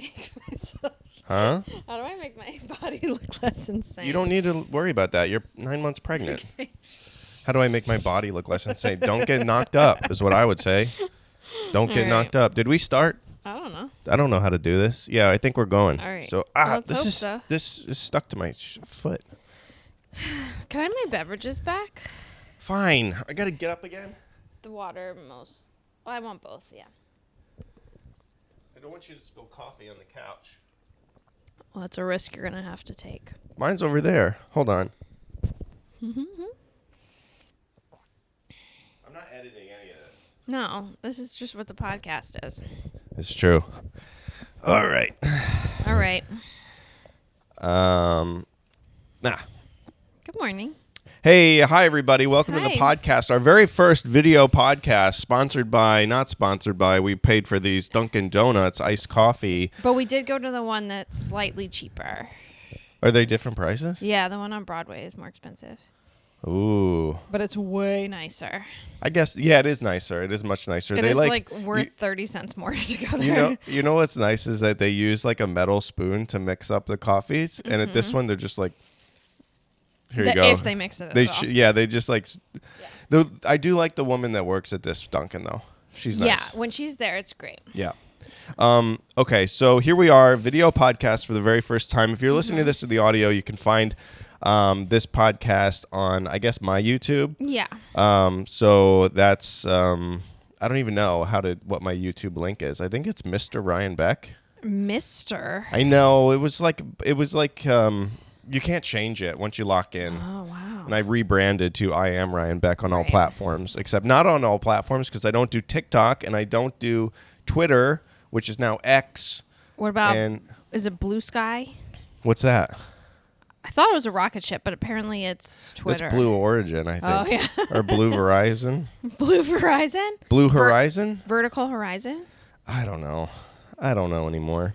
make myself? Huh? How do I make my body look less insane? You don't need to worry about that. You're 9 months pregnant. Okay. How do I make my body look less insane? Don't get knocked up is what I would say. Don't get All right. knocked up. Did we start? I don't know. I don't know how to do this. Yeah, I think we're going. All right. So Well, let's hope so. this is stuck to my foot. Can I have my beverages back? Fine. I got to get up again. The water most. Well, I want both, yeah. I don't want you to spill coffee on the couch. Well, that's a risk you're going to have to take. Mine's over there. Hold on. I'm not editing any of this. No, this is just what the podcast is. It's true. All right. All right. Nah. Good morning. Hey, hi everybody. Welcome to the Hi. podcast. Our very first video podcast, not sponsored by. We paid for these Dunkin' Donuts iced coffee. But we did go to the one that's slightly cheaper. Are they different prices? Yeah, the one on Broadway is more expensive. Ooh. But it's way nicer. I guess, yeah, it is nicer. It is much nicer. It is like worth 30 cents more to go there. You know what's nice is that they use like a metal spoon to mix up the coffees. And at this one, they're just like, here you go. If they mix it at all. Yeah, they just like, I do like the woman that works at this Dunkin' though. She's nice. Yeah, when she's there, it's great. Yeah. Okay, so here we are, video podcast for the very first time. If you're listening to this in the audio, you can find this podcast on, I guess, my YouTube. Yeah. So that's, I don't even know what my YouTube link is. I think it's Mr. Ryan Beck. Mr. I know, it was like, you can't change it once you lock in. Oh, wow. And I rebranded to I am Ryan Beck on all Right. platforms, except not on all platforms because I don't do TikTok and I don't do Twitter, which is now X. What about, And is it Blue Sky? what's that? I thought it was a rocket ship, but apparently it's Twitter. That's Blue Origin, I think. Oh, yeah. Or Blue Verizon. Blue Verizon? Blue Horizon? Vertical Horizon? I don't know anymore.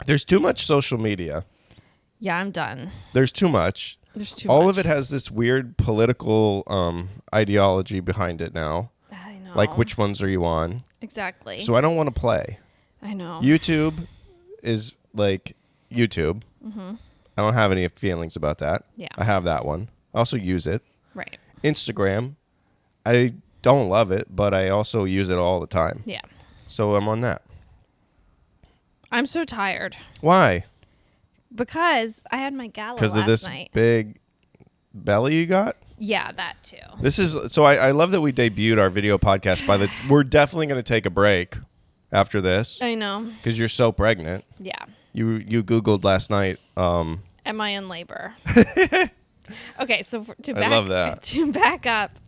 There's too much social media. Yeah, I'm done. There's too much. There's too All much. of it has this weird political ideology behind it now. I know. Like, which ones are you on? Exactly. So I don't want to play. I know. YouTube is like YouTube. I don't have any feelings about that. Yeah. I have that one. I also use it. Right. Instagram, I don't love it, but I also use it all the time. Yeah. So I'm on that. I'm so tired Why? because I had my gala Because last of this night. big belly you got? Yeah, that too. This is so I love that we debuted our video podcast. We're definitely going to take a break after this I know. because you're so pregnant. Yeah. You Googled last night. Am I in labor? Okay, so I love that. To back up,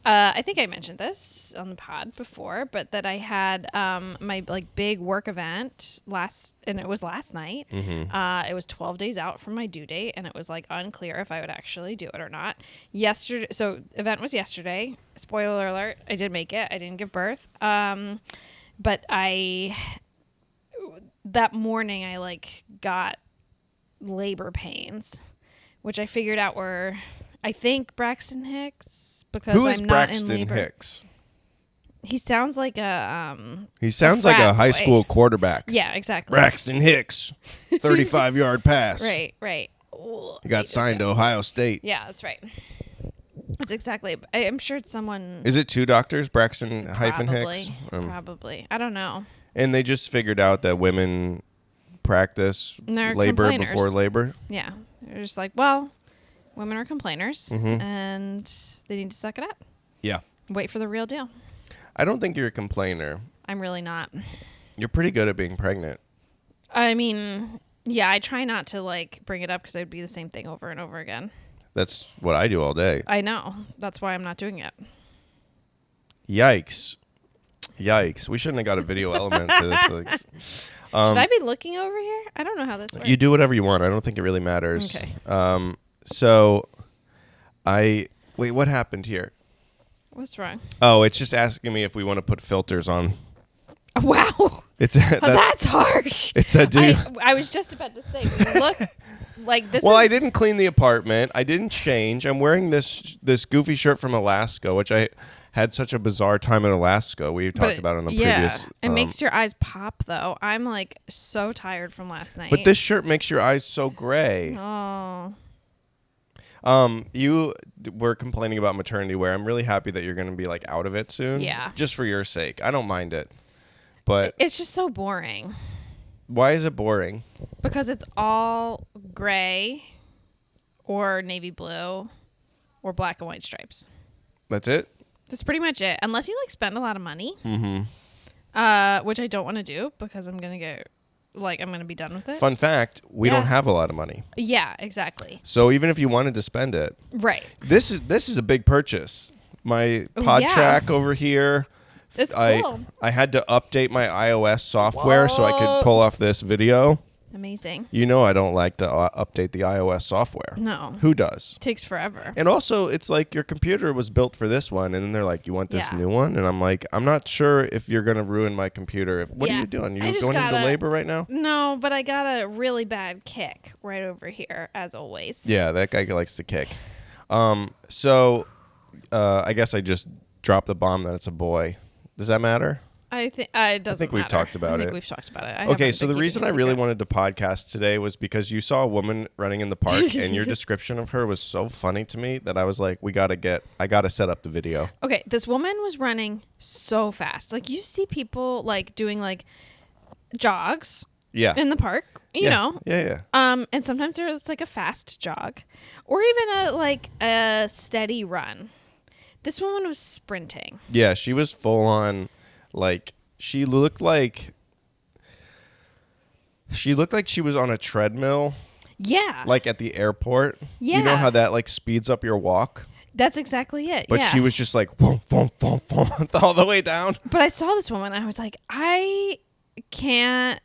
I think I mentioned this on the pod before, but that I had my like big work event and it was last night. It was 12 days out from my due date, and it was like unclear if I would actually do it or not. So event was yesterday. Spoiler alert: I did make it. I didn't give birth, but that morning I like got labor pains, which I figured out were, I think, Braxton Hicks, because Who is I'm not in Braxton labor. Hicks? He sounds like a He sounds like a frat high boy. school quarterback. Yeah, exactly. Braxton Hicks, 35-yard pass. Right. Ooh, He got signed to Ohio State. Yeah, that's right. That's exactly. I'm sure it's someone. Is it two doctors, Braxton hyphen Probably. Hicks? Probably. I don't know. And they just figured out that women practice They're labor complainers. before labor. Yeah, they're just like, well, women are complainers, Mm-hmm. and they need to suck it up. Yeah. Wait for the real deal. I don't think you're a complainer. I'm really not. You're pretty good at being pregnant. I mean, yeah, I try not to like bring it up because it'd be the same thing over and over again. That's what I do all day. I know. That's why I'm not doing it. Yikes. We shouldn't have got a video element to this. Should I be looking over here? I don't know how this works. You do whatever you want. I don't think it really matters. Okay. Wait, what happened here? What's wrong? Oh, it's just asking me if we want to put filters on. Wow. It's That's harsh. It's a dude. I was just about to say, we look like this. Well, I didn't clean the apartment. I didn't change. I'm wearing this goofy shirt from Alaska, which I had such a bizarre time in Alaska. We talked about it in the previous. It makes your eyes pop, though. I'm like so tired from last night. But this shirt makes your eyes so gray. Oh. You were complaining about maternity wear. I'm really happy that you're going to be like out of it soon. Yeah. Just for your sake. I don't mind it. But it's just so boring. Why is it boring? Because it's all gray or navy blue or black and white stripes. That's it? That's pretty much it. Unless you like spend a lot of money. Which I don't want to do because I'm going to be done with it. Fun fact, we don't have a lot of money. Yeah, exactly. So even if you wanted to spend it. Right. This is a big purchase. My pod track over here. It's cool. I had to update my iOS software so I could pull off this video. Amazing. You know I don't like to update the iOS software. No. Who does? It takes forever. And also, it's like your computer was built for this one, and then they're like, you want this new one? And I'm like, I'm not sure if you're going to ruin my computer. What are you doing? You going into labor right now? No, but I got a really bad kick right over here, as always. Yeah, that guy likes to kick. So I guess I just dropped the bomb that it's a boy. Does that matter? I think it doesn't we've talked about it. We've talked about it. Okay, so the reason I really wanted to podcast today was because you saw a woman running in the park, and your description of her was so funny to me that I was like, I gotta set up the video. Okay, this woman was running so fast. Like you see people like doing like jogs. Yeah. In the park, you know. Yeah. And sometimes there's like a fast jog, or even a steady run. This woman was sprinting. Yeah, she was full on. Like she looked like she was on a treadmill. Yeah. Like at the airport. Yeah. You know how that like speeds up your walk? That's exactly it. But she was just like whoom, whoom, whoom, whoom, all the way down. But I saw this woman. I was like, I can't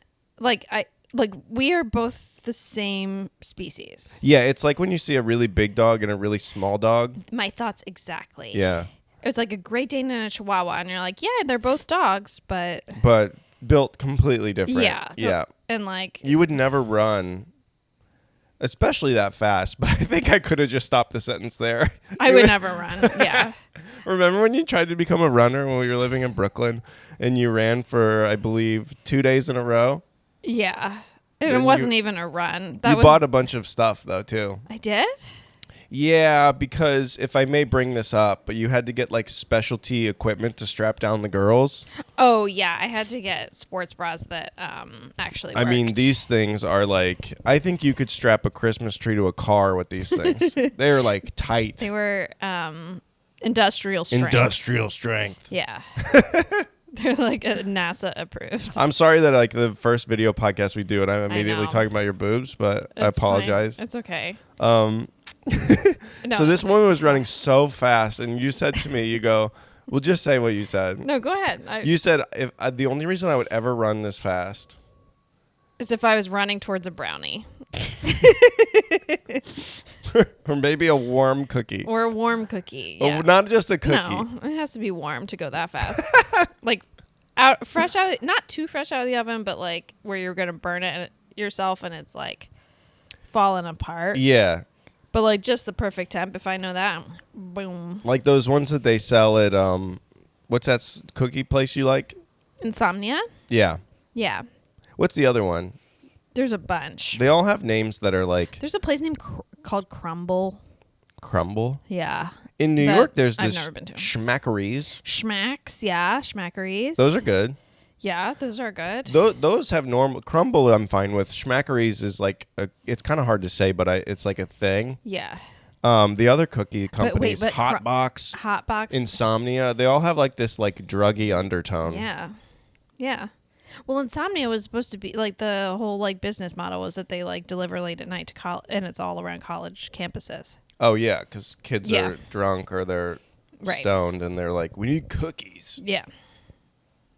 we are both the same species. Yeah, it's like when you see a really big dog and a really small dog. My thoughts exactly. Yeah. It's like a Great Dane and a Chihuahua, and you're like, yeah, they're both dogs, but built completely different. Yeah. And like you would never run, especially that fast. But I think I could have just stopped the sentence there. I would never run. Yeah. Remember when you tried to become a runner when we were living in Brooklyn, and you ran for, I believe, 2 days in a row? Yeah. And it wasn't even a run. You bought a bunch of stuff though too. I did? Yeah, because if I may bring this up, but you had to get like specialty equipment to strap down the girls. Oh yeah, I had to get sports bras that actually worked. I mean, these things are like, I think you could strap a Christmas tree to a car with these things. They're like tight. They were industrial strength. Industrial strength. Yeah. They're like NASA approved. I'm sorry that like the first video podcast we do and I'm immediately talking about your boobs, but I apologize. Fine. It's okay. No. So this woman was running so fast, and you said to me, you go, well, just say what you said. No, go ahead. You said, if the only reason I would ever run this fast is if I was running towards a brownie. Or maybe a warm cookie. Or a warm cookie. Yeah. Oh, not just a cookie. No, it has to be warm to go that fast. Like fresh out, not too fresh out of the oven, but like where you're going to burn it yourself and it's like falling apart. Yeah. But like just the perfect temp. If I know that, boom. Like those ones that they sell at what's that cookie place you like? Insomnia. Yeah. Yeah. What's the other one? There's a bunch. They all have names that are like. There's a place named called Crumble. Crumble. Yeah. In New York, there's I've this never been to. Schmackeries. Schmacks, yeah, Schmackeries. Those are good. Yeah, those are good. Those have normal Crumble. I'm fine with. Schmackeries is like it's kind of hard to say, but it's like a thing. Yeah. The other cookie companies, but Hotbox, Insomnia, they all have like this like druggy undertone. Yeah. Yeah. Well, Insomnia was supposed to be like the whole like business model was that they like deliver late at night to college, and it's all around college campuses. Oh yeah, because kids are drunk or they're stoned, and they're like, we need cookies. Yeah.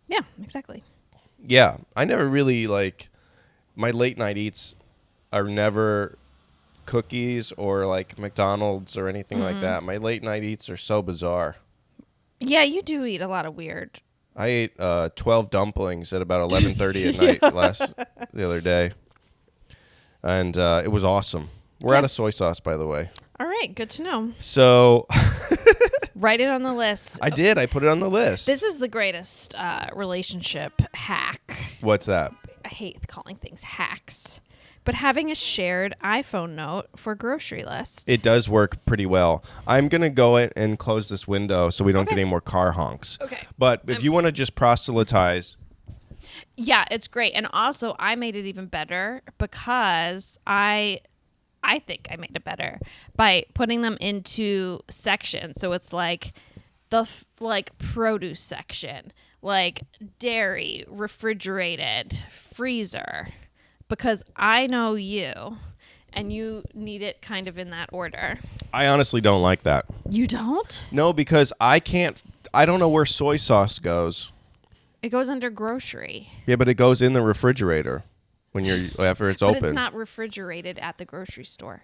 Yeah, exactly. Yeah, I never really like my late night eats are never cookies or like McDonald's or anything like that. My late night eats are so bizarre. Yeah, you do eat a lot of weird. I ate 12 dumplings at about 11:30 at night the other day, and it was awesome. We're out of soy sauce, by the way. All right, good to know. So Write it on the list. I did. I put it on the list. This is the greatest relationship hack. What's that? I hate calling things hacks. But having a shared iPhone note for grocery list. It does work pretty well. I'm going to go in and close this window so we don't get any more car honks. Okay. But if you want to just proselytize. Yeah, it's great. And also, I made it even better because I think I made it better by putting them into sections. So it's like the produce section, like dairy, refrigerated, freezer. Because I know you, and you need it kind of in that order. I honestly don't like that. You don't? No, because I don't know where soy sauce goes. It goes under grocery. Yeah, but it goes in the refrigerator after it's But open. it's not refrigerated at the grocery store.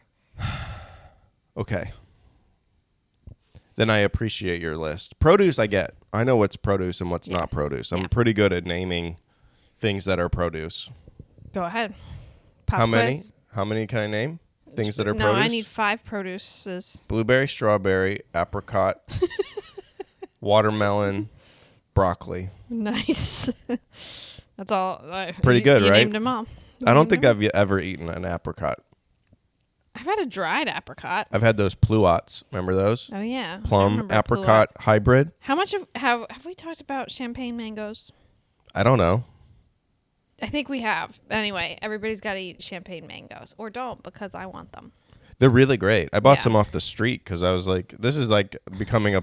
Okay. Then I appreciate your list. Produce I get. I know what's produce and what's not produce. I'm pretty good at naming things that are produce. Go ahead. Pop How many? quiz. How many can I name? Things that are No, produce? I need 5 produces. Blueberry, strawberry, apricot, watermelon, broccoli. Nice. That's all. Pretty good, you right? Named them all. I don't think I've ever eaten an apricot. I've had a dried apricot. I've had those pluots. Remember those? Oh yeah. I Plum remember apricot hybrid. How much have we talked about champagne mangoes? I don't know. I think we have. Anyway, everybody's got to eat champagne mangoes, or don't, because I want them. They're really great. I bought Yeah. some off the street because I was like, this is like becoming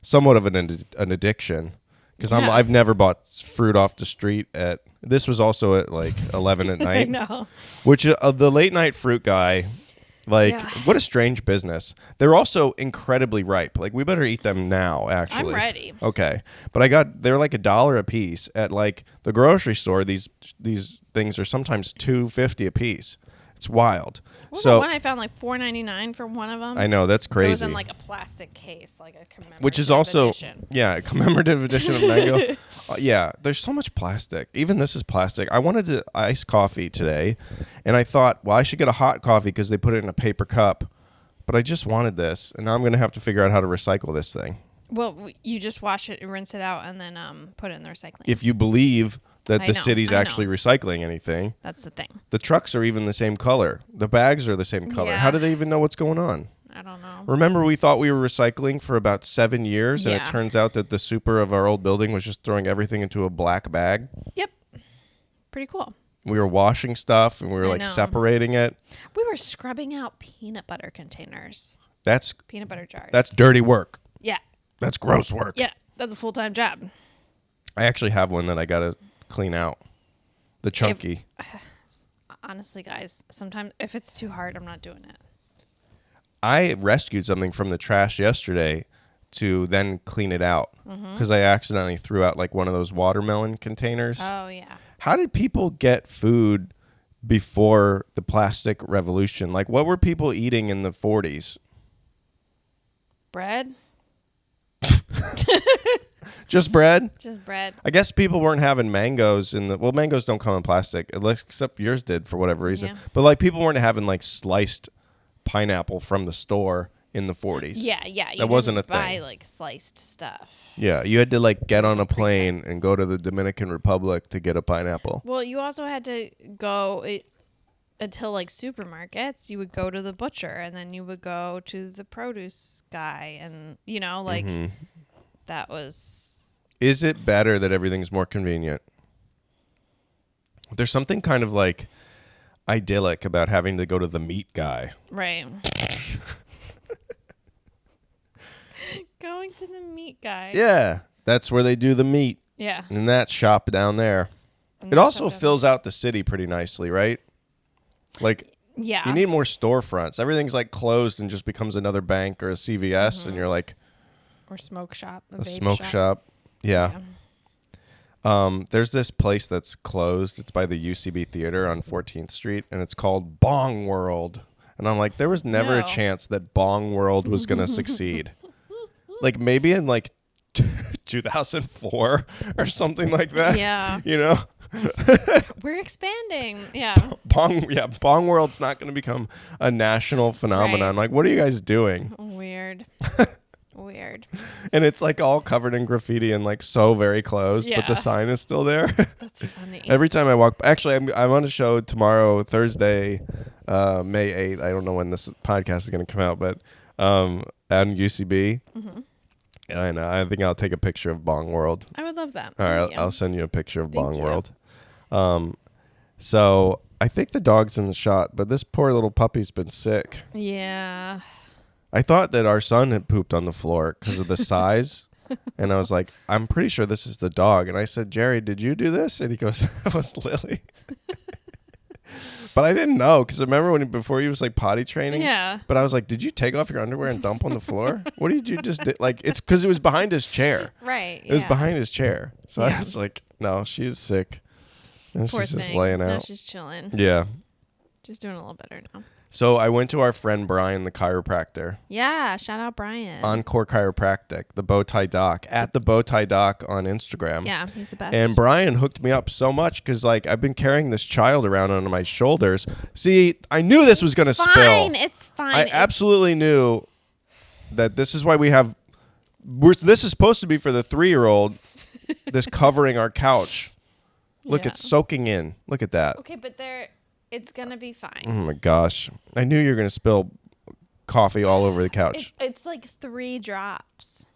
somewhat of an addiction. Because Yeah. I've never bought fruit off the street this was also at like 11 at I night. know. Which the late night fruit guy, like, Yeah. what a strange business. They're also incredibly ripe. Like, we better eat them now, actually. I'm ready. Okay. But they're like $1 a piece at like the grocery store. These things are sometimes $2.50 a piece. It's wild. What So was the one I found like $4.99 for one of them? I know, that's crazy. It was in like a plastic case, like a commemorative Which is also edition. a commemorative edition of mango. Yeah, there's so much plastic. Even this is plastic. I wanted to ice coffee today, and I thought, well, I should get a hot coffee because they put it in a paper cup. But I just wanted this, and now I'm going to have to figure out how to recycle this thing. Well, you just wash it, rinse it out, and then put it in the recycling. If you believe that I the know, city's I know. actually recycling anything, That's the thing. the trucks are even the same color. The bags are the same color. Yeah. How do they even know what's going on? I don't know. Remember, we thought we were recycling for about 7 years, and it Yeah. turns out that the super of our old building was just throwing everything into a black bag. Yep. Pretty cool. We were washing stuff, and we were I like know. separating it. We were scrubbing out peanut butter containers, That's peanut butter jars. dirty work. Yeah. That's gross work. Yeah. That's a full-time job. I actually have one that I got to clean out. The chunky. Honestly, guys, sometimes if it's too hard, I'm not doing it. I rescued something from the trash yesterday to then clean it out because I accidentally threw out like one of those watermelon containers. Oh, yeah. How did people get food before the plastic revolution? Like, what were people eating in the 40s? Bread? Just bread? Just bread. I guess people weren't having mangoes mangoes don't come in plastic, except yours did for whatever reason. Yeah. But like people weren't having like sliced pineapple from the store in the 40s. Yeah, yeah. That wasn't didn't a thing. buy like sliced stuff. Yeah, you had to like get on a plane and go to the Dominican Republic to get a pineapple. Well, you also had to go until like supermarkets. You would go to the butcher, and then you would go to the produce guy, and like that was. Is it better that everything's more convenient? There's something kind of like idyllic about having to go to the meat guy. Right. Going to the meat guy. Yeah, that's where they do the meat Yeah. in that shop down there. And It that also shop fills out the city pretty nicely, right? Like Yeah. you need more storefronts. Everything's like closed and just becomes another bank or a CVS, and you're like or smoke shop. a smoke shop. Yeah. There's this place that's closed. It's by the UCB Theater on 14th Street, and it's called Bong World. And I'm like, there was never a No. chance that Bong World was going to succeed. Like maybe in like 2004 or something like that. Yeah. You know? We're expanding. Yeah. Bong World's not going to become a national phenomenon. Right. Like, what are you guys doing? Weird. weird. And it's like all covered in graffiti and like so very closed, but the Yeah. sign is still there. That's funny. Every time I walk, actually, I'm on a show tomorrow, Thursday, May 8th. I don't know when this podcast is going to come out, but on UCB. Mm-hmm. And I think I'll take a picture of Bong World. I would love that. All right, Thank you. I'll send you a picture of Thank Bong you. World. So I think the dog's in the shot, but this poor little puppy's been sick. Yeah. I thought that our son had pooped on the floor because of the size. And I was like, I'm pretty sure this is the dog. And I said, Jerry, did you do this? And he goes, that was Lily. But I didn't know because I remember before he was like potty training. Yeah. But I was like, did you take off your underwear and dump on the floor? What did you just do? Like, it's because it was behind his chair. Right. It was behind his chair. So Yeah. I was like, no, she's sick. And Poor she's just thing. laying Now out. she's chilling. Yeah. She's doing a little better now. So I went to our friend Brian, the chiropractor. Yeah. Shout out Brian. Encore Chiropractic, the Bowtie Doc, at the Bowtie Doc on Instagram. Yeah, he's the best. And Brian hooked me up so much because, like, I've been carrying this child around on my shoulders. See, I knew this was going to spill. Fine. It's fine. I absolutely knew that this is why we have. This is supposed to be for the 3-year-old. This covering our couch. Look, Yeah. it's soaking in. Look at that. Okay, but it's gonna be fine. Oh my gosh! I knew you were going to spill coffee all over the couch. It's like 3 drops.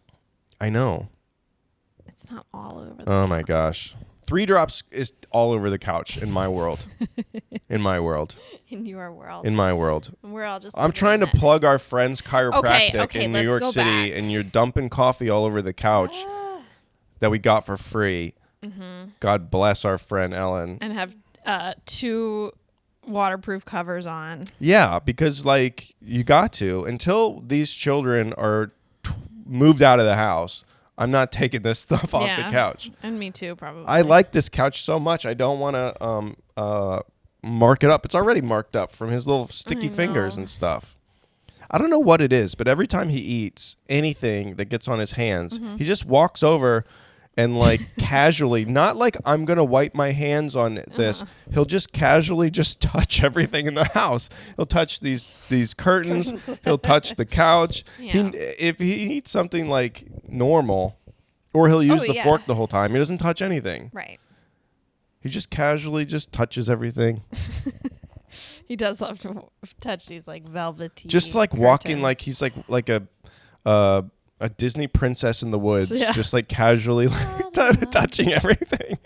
I know. It's not all over. Oh my gosh. 3 drops is all over the couch in my world. In my world. In your world. In my world. We're all just. I'm trying to plug our friend's chiropractic Okay, in New let's York go City, back. and you're dumping coffee all over the couch that we got for free. Mm-hmm. God bless our friend Ellen. And have 2 waterproof covers on. Yeah, because like you got to until these children are moved out of the house. I'm not taking this stuff off the couch. And me too, probably. I like this couch so much. I don't want to mark it up. It's already marked up from his little sticky fingers know. and stuff. I don't know what it is, but every time he eats anything that gets on his hands, he just walks over and like casually, not like I'm going to wipe my hands on this. He'll just casually just touch everything in the house. He'll touch these curtains. He'll touch the couch. Yeah. If he eats something like normal, or he'll use the fork the whole time, he doesn't touch anything. Right. He just casually just touches everything. He does love to touch these like velvety. Just like walking curtains. like he's like a Disney princess in the woods, Yeah. just like casually like touching everything.